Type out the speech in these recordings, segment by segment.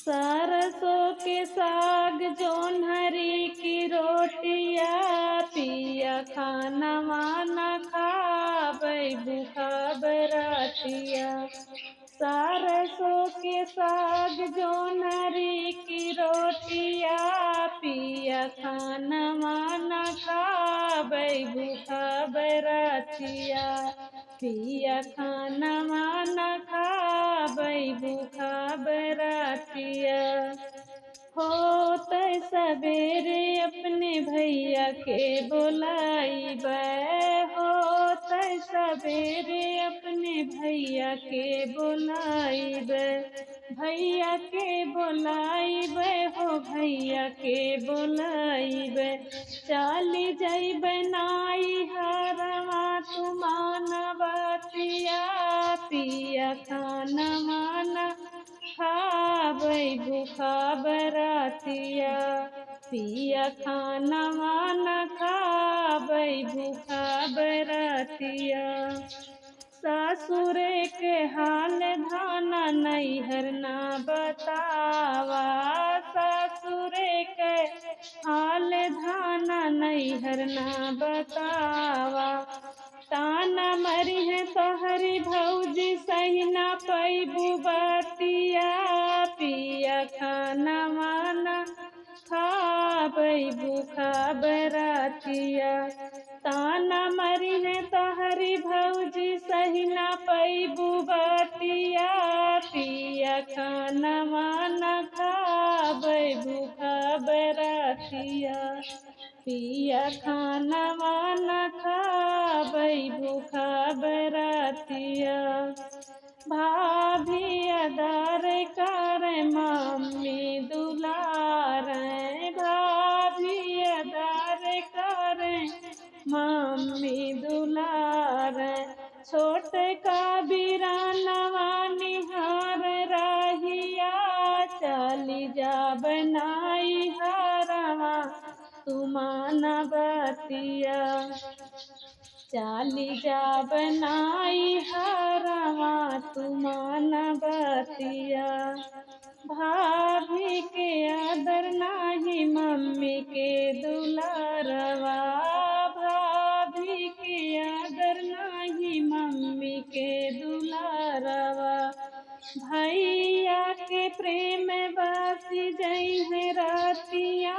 सरसों के साग जोन्हरी की रोटिया, पिया खाना वाना खाबै भूखा बरातिया। सरसों के साग जोन्हरी की रोटिया, पिया खाना वाना खाबै भूखा बरातिया। पिया खाना वाना खाबै भूखा बरातिया। होत सबेरे अपने भैया के बुलाइबै, होत सबेरे अपने भैया के बुलाइबै। भैया के बुलाइबै हो भैया के बुलाइबै। चाली जइबै नाई हरवा तू मानवतिया, पिया खाना वाना खाबै भूखा बरातिया। पिया खाना वाना खाबै भूखा बरातिया। सासुरे के हाल धाना नैहर ना बतावा, सासुरे के हाल धाना नैहर ना बतावा। ताना मरी है तोहरी भौजी सही ना पैबू बतिया, पिया खाना वाना खाबै भूखा बरातिया। ताना मरी है तोहरी भौजी सही ना पैबू बतिया, पिया खाना वाना खाबै भूखा बरातिया। पिया खाना वाना खाबै भूखा बरातिया। भाभी अदार कर मम्मी दुलार, भाभी अदार कर मम्मी दुलार। छोट का बिरानवा निहार रहिया, चली जा बनाई हरवा तू मानवतिया। चाली जा बनाई हरवा तू मानवतिया। भाभी के आदर नाही मम्मी के दुलारवा, भाभी के आदर नाही मम्मी के दुलारवा। भैया के प्रेम बासी जई है रातिया,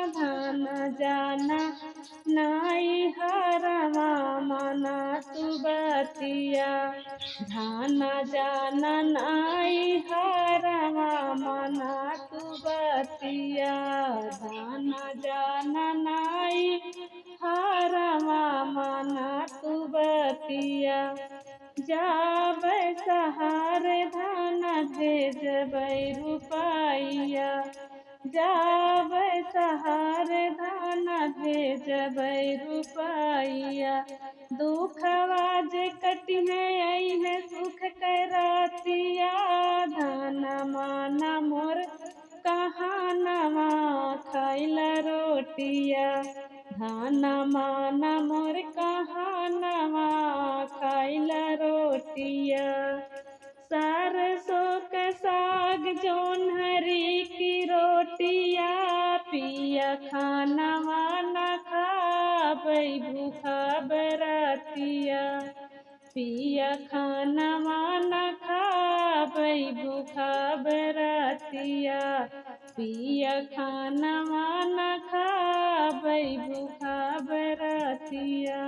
धाना जाना नाई हरवा माना तू बतिया। धाना जाना नाई हरवा माना तू बतिया। धाना जाना नाई हरवा माना तू बतिया। जाबै सहार धाना भेजबै रुपैया, जाबै सहार धाना भेजबै रुपैया। दुखवा जे कटिहे अइहे सुख करातिया, धाना माना मोर कहानवा खैला रोटिया। धाना माना मोर कहानवा खैला रोटिया। सरसों का साग जोन्हरी की रोटिया, पिया खाना वाना खाबै भूखा बरातिया। पिया खाना वाना खाबै भूखा बरातिया। पिया खाना वाना खाबै भूखा बरातिया।